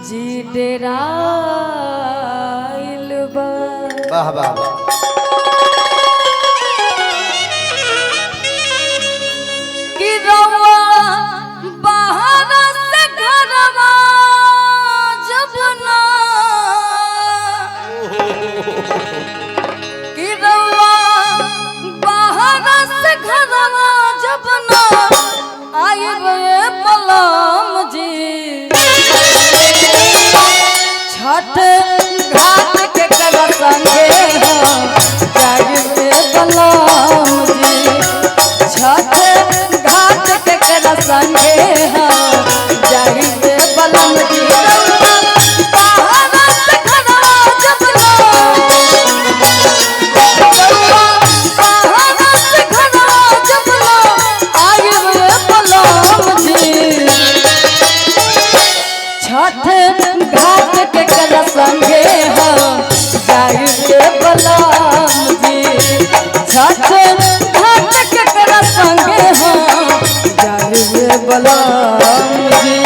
जी डेराइल बा। वाह वाह वाह। कि रउआ बाहर से घरवा जब ना, कि रउआ बाहर से घरवा जब ना आइबे पलम जी, छठ घाट के कर संगे जाइबे पलम जी, छठ घाट के कर संगे जाइबे पलम जी। छठ घाट के कर संगे जाइबे पलम जी, छठ घाट के कर संगे जाइबे पलम जी।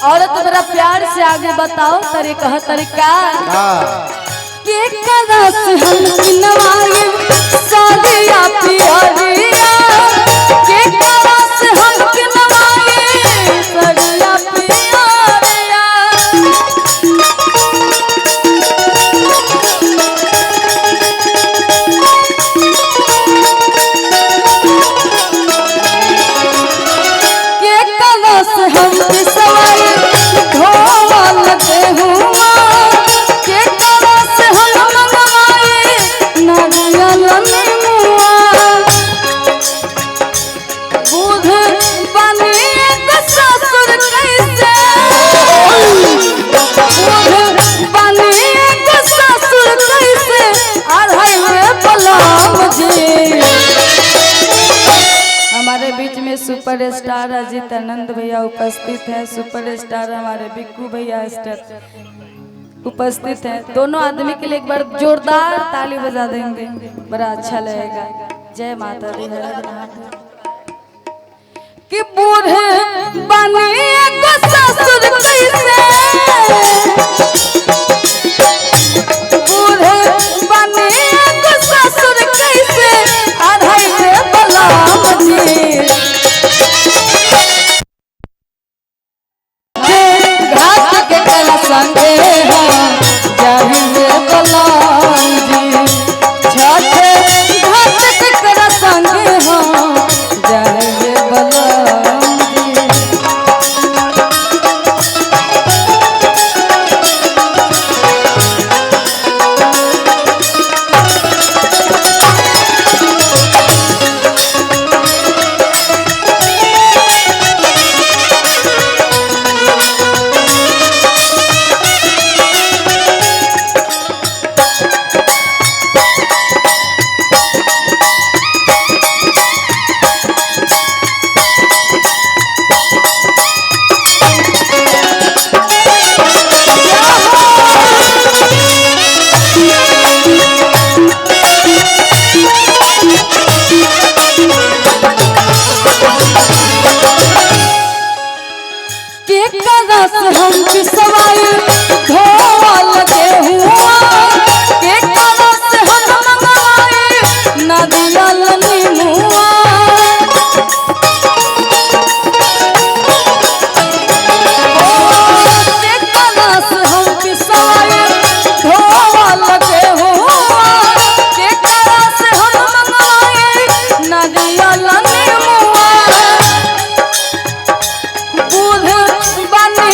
औरत बड़ा प्यार से आगे बताओ तरीका तरीका के करस हम किनवाए सादिया पियरिया, के करस हम किनवाए सादिया पियरिया। के करस हम सवाए धोवल के हुआ, के करस हम मंगवाए नारियल नेमुआ। बूढ़ बने के ससुर कैसे, बूढ़ बने के ससुर कैसे आढ़ाई पलम जी। हमारे बीच में सुपरस्टार अजीत आनंद भैया उपस्थित हैं, सुपरस्टार हमारे बिक्कू भैया उपस्थित हैं। दोनों आदमी के लिए एक बार जोरदार ताली बजा देंगे, बड़ा अच्छा लगेगा। जय माता दी। कि बूढ़े बने को ससुर कैसे, बूढ़े बने को ससुर कैसे आढ़ाई पलम जी। घाट के कर संगे जाइबे पलम जी, छठ घाट के कर संगे जाइबे पलम जी। हम पिसवाई धोवल के हुआ, के करस हम मंगवाई नारियल नेमुआ। के करस हम पिसवाई धोवल के हुआ, के करस हम मंगवाई नारियल नेमुआ। बूढ़ बने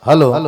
हेलो।